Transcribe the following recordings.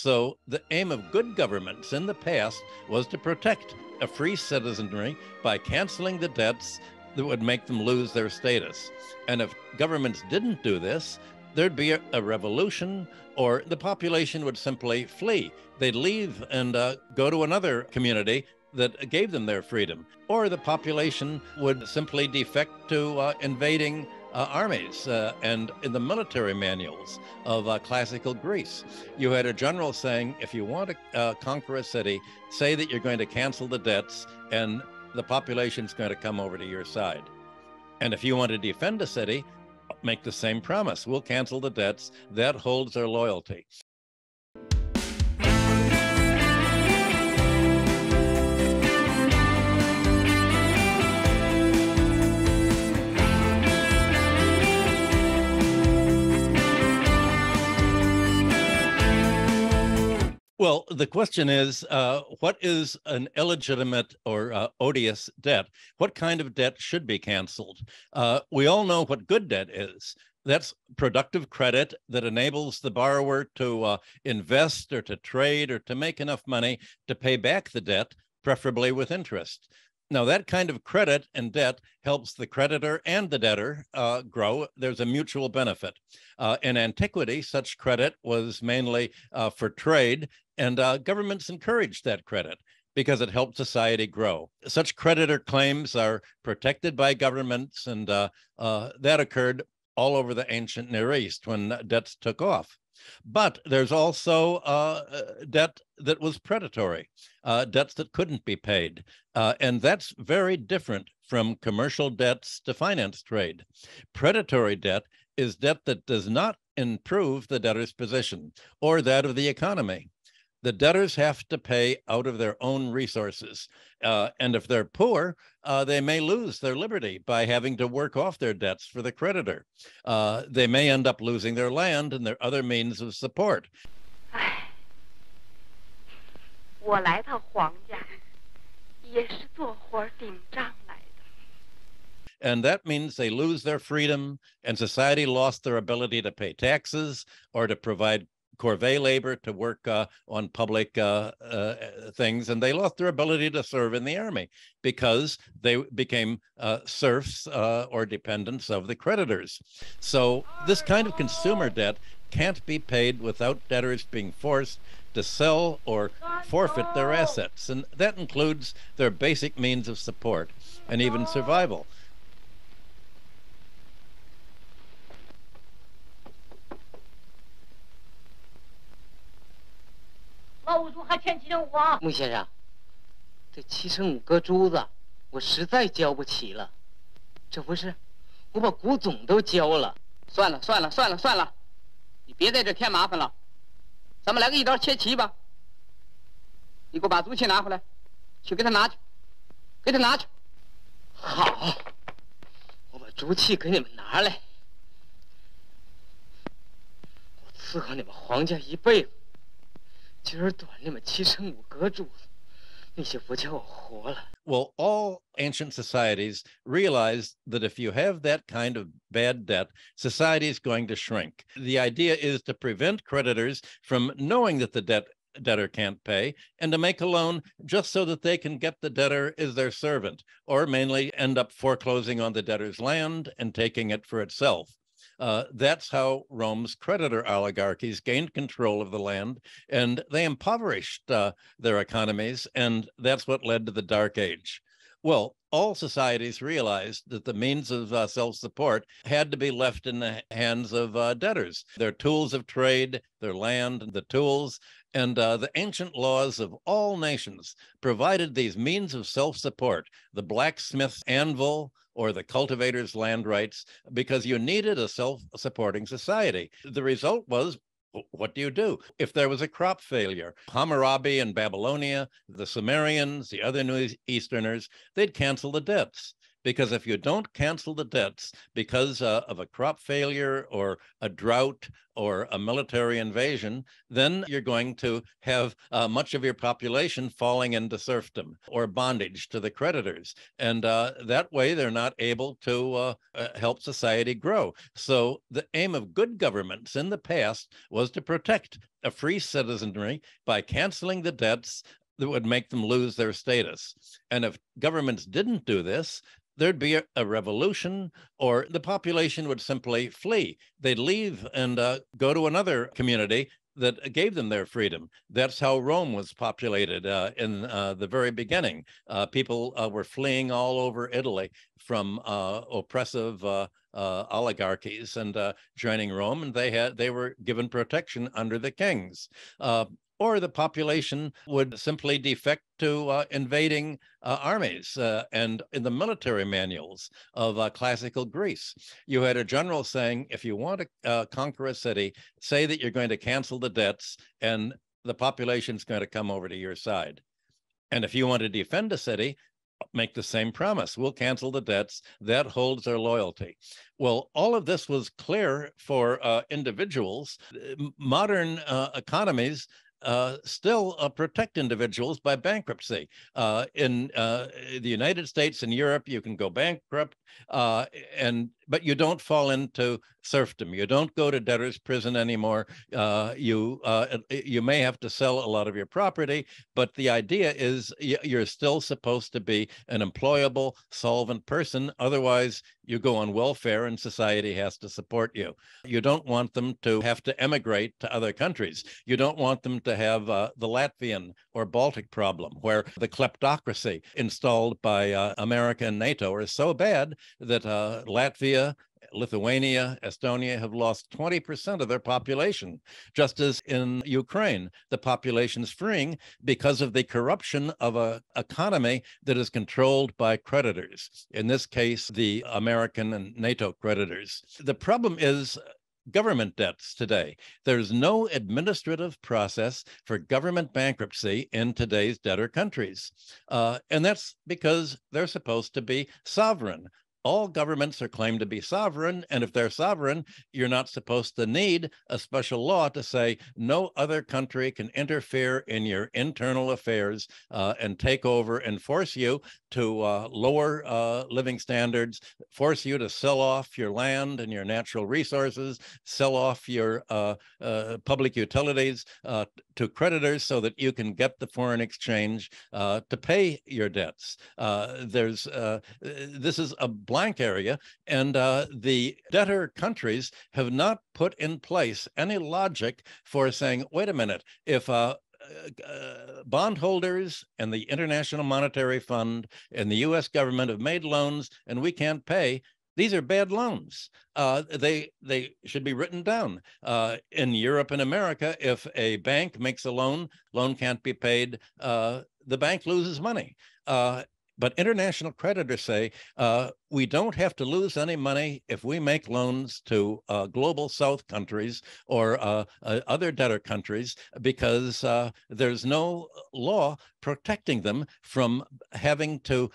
So the aim of good governments in the past was to protect a free citizenry by canceling the debts that would make them lose their status. And if governments didn't do this, there'd be a revolution, or the population would simply flee. They'd leave and go to another community that gave them their freedom, or the population would simply defect to invading armies. And in the military manuals of classical Greece, you had a general saying, if you want to conquer a city, say that you're going to cancel the debts and the population's going to come over to your side. And if you want to defend a city, make the same promise. We'll cancel the debts. That holds their loyalty. Well, the question is, what is an illegitimate or odious debt? What kind of debt should be canceled? We all know what good debt is. That's productive credit that enables the borrower to invest or to trade or to make enough money to pay back the debt, preferably with interest. Now, that kind of credit and debt helps the creditor and the debtor grow. There's a mutual benefit. In antiquity, such credit was mainly for trade, and governments encouraged that credit because it helped society grow. Such creditor claims are protected by governments, and that occurred all over the ancient Near East when debts took off. But there's also debt that was predatory, debts that couldn't be paid. And that's very different from commercial debts to finance trade. Predatory debt is debt that does not improve the debtor's position or that of the economy. The debtors have to pay out of their own resources. And if they're poor, they may lose their liberty by having to work off their debts for the creditor. They may end up losing their land and their other means of support. 我来到皇家也是做活顶账来的。 And that means they lose their freedom, and society lost their ability to pay taxes or to provide corvée labor to work on public things, and they lost their ability to serve in the army because they became serfs or dependents of the creditors. So this kind of consumer debt can't be paid without debtors being forced to sell or forfeit their assets, and that includes their basic means of support and even survival.5株还欠7.5啊！穆先生，这7.5个珠子，我实在交不起了。这不是，我把股总都交了。算了，你别在这添麻烦了，咱们来个一刀切齐吧。你给我把租契拿回来，去给他拿去，给他拿去。好，我把租契给你们拿来。我伺候你们皇家一辈子。 今儿短你们7.5个珠子，那些不叫我活了。 Well, all ancient societies realized that if you have that kind of bad debt, society is going to shrink. The idea is to prevent creditors from knowing that the debtor can't pay and to make a loan just so that they can get the debtor as their servant, or mainly end up foreclosing on the debtor's land and taking it for itself. That's how Rome's creditor oligarchies gained control of the land, and they impoverished their economies, and that's what led to the Dark Age. Well, all societies realized that the means of self-support had to be left in the hands of debtors, their tools of trade, their land, the tools, and the ancient laws of all nations provided these means of self-support, the blacksmith's anvil, or the cultivator's land rights, because you needed a self-supporting society. The result was, what do you do? If there was a crop failure, Hammurabi in Babylonia, the Sumerians, the other New Easterners, they'd cancel the debts. because if you don't cancel the debts because of a crop failure or a drought or a military invasion, then you're going to have much of your population falling into serfdom or bondage to the creditors. And that way, they're not able to help society grow. So the aim of good governments in the past was to protect a free citizenry by canceling the debts that would make them lose their status. And if governments didn't do this, there'd be a revolution, or the population would simply flee. They'd leave and go to another community that gave them their freedom. That's how Rome was populated in the very beginning. People were fleeing all over Italy from oppressive oligarchies and joining Rome, and they were given protection under the kings. Or the population would simply defect to invading armies. And in the military manuals of classical Greece, you had a general saying, if you want to conquer a city, say that you're going to cancel the debts and the population's going to come over to your side. And if you want to defend a city, make the same promise. We'll cancel the debts. That holds their loyalty. Well, all of this was clear for individuals. Modern economies still protect individuals by bankruptcy. In the United States and Europe, you can go bankrupt, but you don't fall into serfdom. You don't go to debtor's prison anymore. You may have to sell a lot of your property, but the idea is you're still supposed to be an employable, solvent person. Otherwise, you go on welfare and society has to support you. You don't want them to have to emigrate to other countries. You don't want them to have the Latvian or Baltic problem, where the kleptocracy installed by America and NATO is so bad that Latvia, Lithuania, Estonia have lost 20% of their population, just as in Ukraine, the population's freeing because of the corruption of an economy that is controlled by creditors, in this case, the American and NATO creditors. The problem is government debts today. There's no administrative process for government bankruptcy in today's debtor countries. And that's because they're supposed to be sovereign. All governments are claimed to be sovereign, and if they're sovereign, you're not supposed to need a special law to say no other country can interfere in your internal affairs and take over and force you to lower living standards, force you to sell off your land and your natural resources, sell off your public utilities to creditors so that you can get the foreign exchange to pay your debts. This is a blank area, and the debtor countries have not put in place any logic for saying, wait a minute, if bondholders and the International Monetary Fund and the US government have made loans and we can't pay, these are bad loans. They should be written down. In Europe and America, if a bank makes a loan can't be paid, the bank loses money. But international creditors say, we don't have to lose any money if we make loans to global South countries or other debtor countries, because there's no law protecting them from having to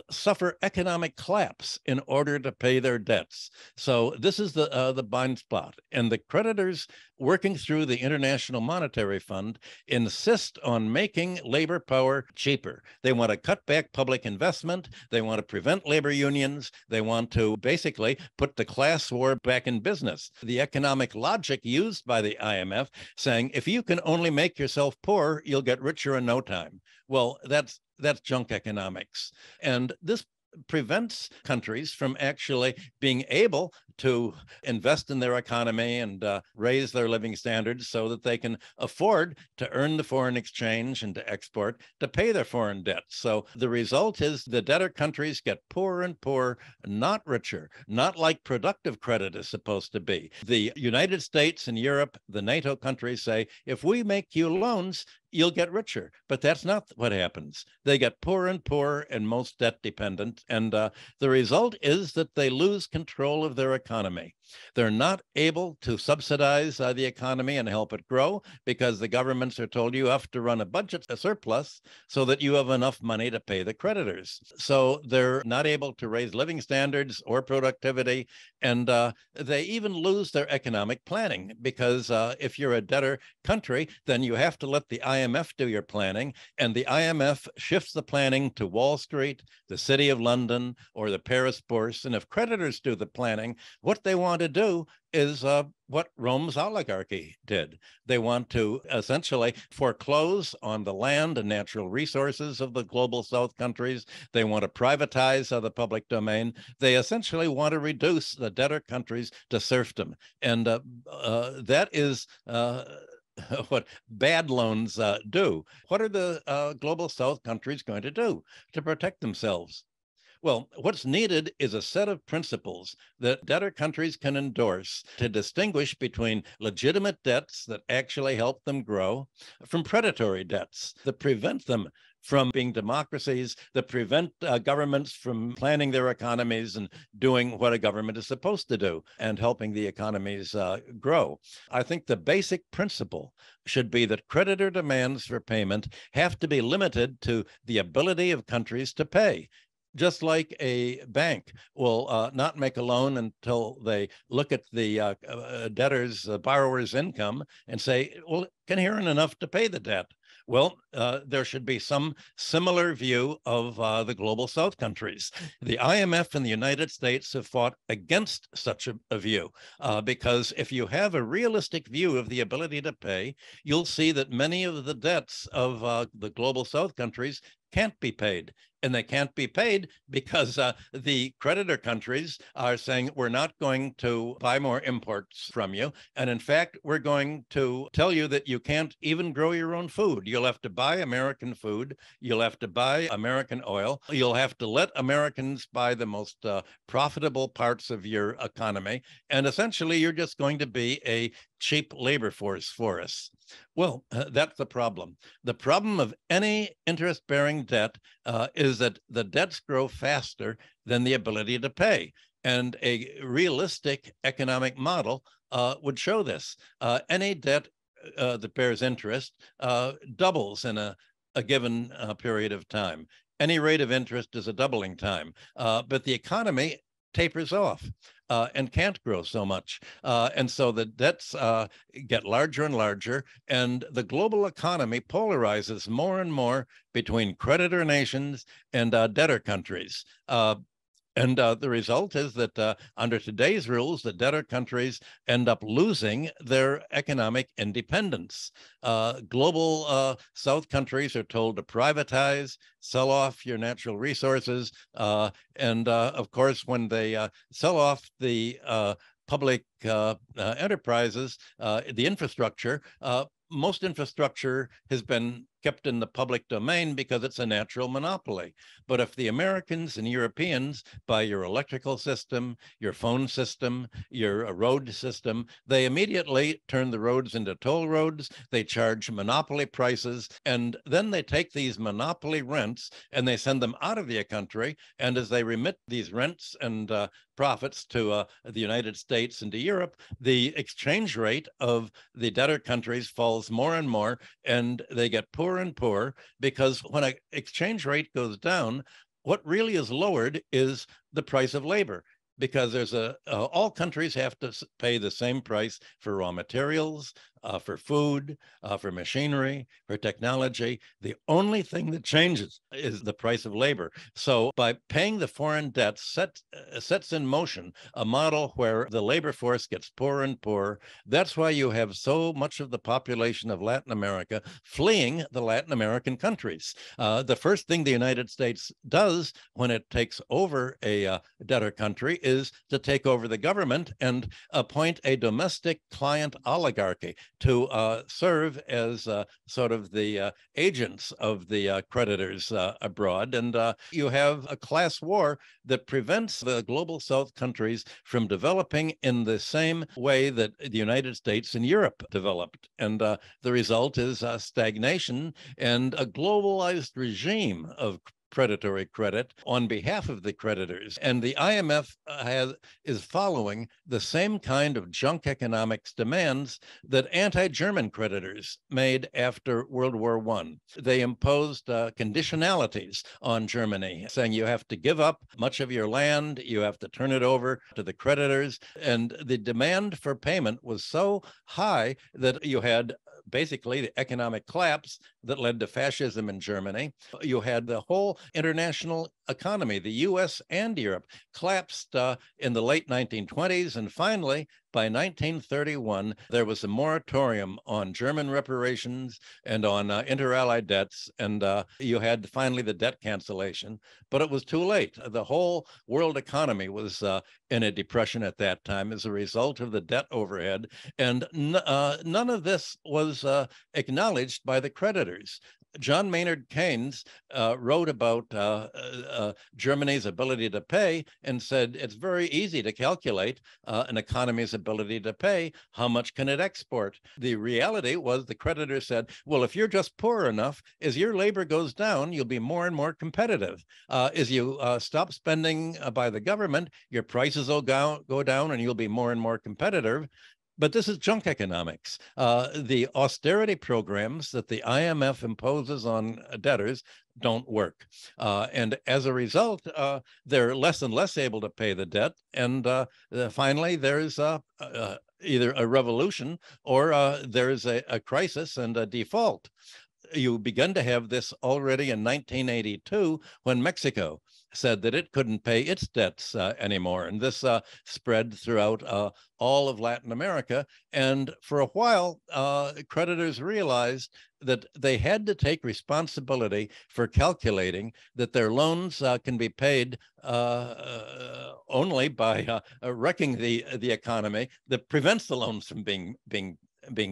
suffer economic collapse in order to pay their debts. So this is the blind spot. And the creditors working through the International Monetary Fund insist on making labor power cheaper. They want to cut back public investment. They want to prevent labor unions. They want to basically put the class war back in business. The economic logic used by the IMF saying, if you can only make yourself poor, you'll get richer in no time. Well, that's junk economics. And this prevents countries from actually being able to invest in their economy and raise their living standards so that they can afford to earn the foreign exchange and to export to pay their foreign debts. So the result is the debtor countries get poorer and poorer, not richer, not like productive credit is supposed to be. The United States and Europe, the NATO countries say, if we make you loans, you'll get richer. But that's not what happens. They get poorer and poorer and most debt dependent. And the result is that they lose control of their economy. They're not able to subsidize the economy and help it grow because the governments are told you have to run a budget surplus so that you have enough money to pay the creditors. So they're not able to raise living standards or productivity, and they even lose their economic planning because if you're a debtor country, then you have to let the IMF do your planning, and the IMF shifts the planning to Wall Street, the City of London, or the Paris Bourse. And if creditors do the planning, what they want to do is what Rome's oligarchy did. They want to essentially foreclose on the land and natural resources of the global South countries. They want to privatize the public domain. They essentially want to reduce the debtor countries to serfdom. And that is what bad loans do. What are the global South countries going to do to protect themselves? Well, what's needed is a set of principles that debtor countries can endorse to distinguish between legitimate debts that actually help them grow from predatory debts that prevent them from being democracies, that prevent governments from planning their economies and doing what a government is supposed to do and helping the economies grow. I think the basic principle should be that creditor demands for payment have to be limited to the ability of countries to pay. Just like a bank will not make a loan until they look at the debtor's, borrower's income and say, well, can he earn enough to pay the debt? Well, there should be some similar view of the global South countries. The IMF and the United States have fought against such a view because if you have a realistic view of the ability to pay, you'll see that many of the debts of the global South countries can't be paid. And they can't be paid because the creditor countries are saying, we're not going to buy more imports from you. And in fact, we're going to tell you that you can't even grow your own food. You'll have to buy American food. You'll have to buy American oil. You'll have to let Americans buy the most profitable parts of your economy. And essentially, you're just going to be a cheap labor force for us. Well, that's the problem. The problem of any interest-bearing debt is that the debts grow faster than the ability to pay. And a realistic economic model would show this. Any debt that bears interest doubles in a given period of time. Any rate of interest is a doubling time, but the economy tapers off and can't grow so much. And so the debts get larger and larger, and the global economy polarizes more and more between creditor nations and debtor countries. And the result is that under today's rules, the debtor countries end up losing their economic independence. Global South countries are told to privatize, sell off your natural resources. And of course, when they sell off the public enterprises, the infrastructure, most infrastructure has been kept in the public domain because it's a natural monopoly. But if the Americans and Europeans buy your electrical system, your phone system, your road system, they immediately turn the roads into toll roads. They charge monopoly prices, and then they take these monopoly rents and they send them out of the country. And as they remit these rents and profits to the United States and to Europe, the exchange rate of the debtor countries falls more and more, and they get poorer and poorer, because when an exchange rate goes down, what really is lowered is the price of labor, because there's all countries have to pay the same price for raw materials, for food, for machinery, for technology. The only thing that changes is the price of labor. So by paying the foreign debt sets in motion a model where the labor force gets poorer and poorer. That's why you have so much of the population of Latin America fleeing the Latin American countries. The first thing the United States does when it takes over a debtor country is to take over the government and appoint a domestic client oligarchy to serve as sort of the agents of the creditors abroad. And you have a class war that prevents the global South countries from developing in the same way that the United States and Europe developed. And the result is stagnation and a globalized regime of predatory credit on behalf of the creditors. And the IMF is following the same kind of junk economics demands that anti-German creditors made after World War I. They imposed conditionalities on Germany, saying you have to give up much of your land, you have to turn it over to the creditors. And the demand for payment was so high that you had basically the economic collapse that led to fascism in Germany. You had the whole international economy, the US and Europe, collapsed in the late 1920s. And finally, by 1931, there was a moratorium on German reparations and on inter-allied debts. And you had finally the debt cancellation, but it was too late. The whole world economy was in a depression at that time as a result of the debt overhead. And none of this was acknowledged by the creditors. John Maynard Keynes wrote about Germany's ability to pay and said it's very easy to calculate an economy's ability to pay. How much can it export? The reality was the creditor said, well, if you're just poor enough, as your labor goes down, you'll be more and more competitive. As you stop spending by the government, your prices will go down and you'll be more and more competitive. But this is junk economics. The austerity programs that the IMF imposes on debtors don't work. And as a result, they're less and less able to pay the debt. And finally, there's either a revolution or there's a crisis and a default. You began to have this already in 1982 when Mexico said that it couldn't pay its debts anymore. And this spread throughout all of Latin America. And for a while, creditors realized that they had to take responsibility for calculating that their loans can be paid only by wrecking the economy that prevents the loans from being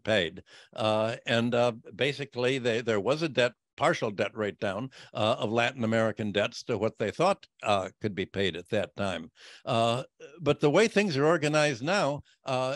paid. And basically, there was a partial debt rate down of Latin American debts to what they thought could be paid at that time. But the way things are organized now,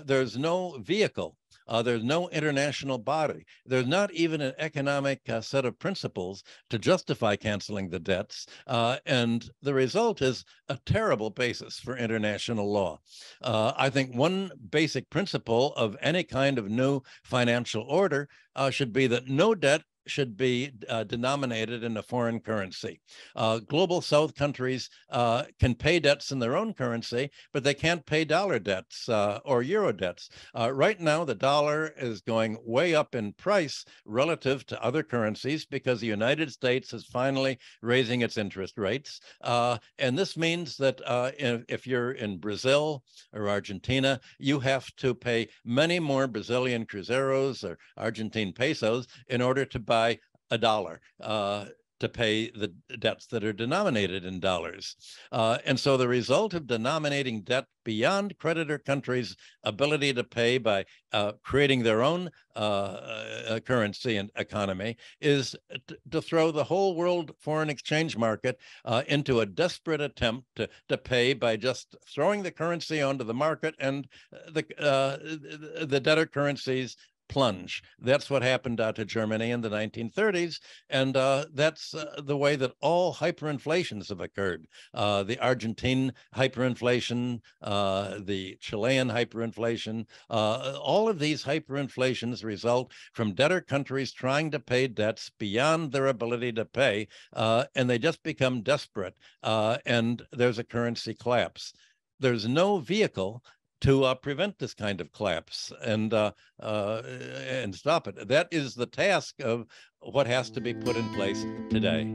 there's no vehicle. There's no international body. There's not even an economic set of principles to justify canceling the debts. And the result is a terrible basis for international law. I think one basic principle of any kind of new financial order should be that no debt should be denominated in a foreign currency. Global South countries can pay debts in their own currency, but they can't pay dollar debts or euro debts. Right now, the dollar is going way up in price relative to other currencies because the United States is finally raising its interest rates. And this means that if you're in Brazil or Argentina, you have to pay many more Brazilian cruzeiros or Argentine pesos in order to buy a dollar to pay the debts that are denominated in dollars. And so the result of denominating debt beyond creditor countries' ability to pay by creating their own currency and economy is to throw the whole world foreign exchange market into a desperate attempt to pay by just throwing the currency onto the market, and the debtor currencies plunge. That's what happened to Germany in the 1930s, and that's the way that all hyperinflations have occurred. The Argentine hyperinflation, the Chilean hyperinflation, all of these hyperinflations result from debtor countries trying to pay debts beyond their ability to pay, and they just become desperate, and there's a currency collapse. There's no vehicle to prevent this kind of collapse and stop it. That is the task of what has to be put in place today.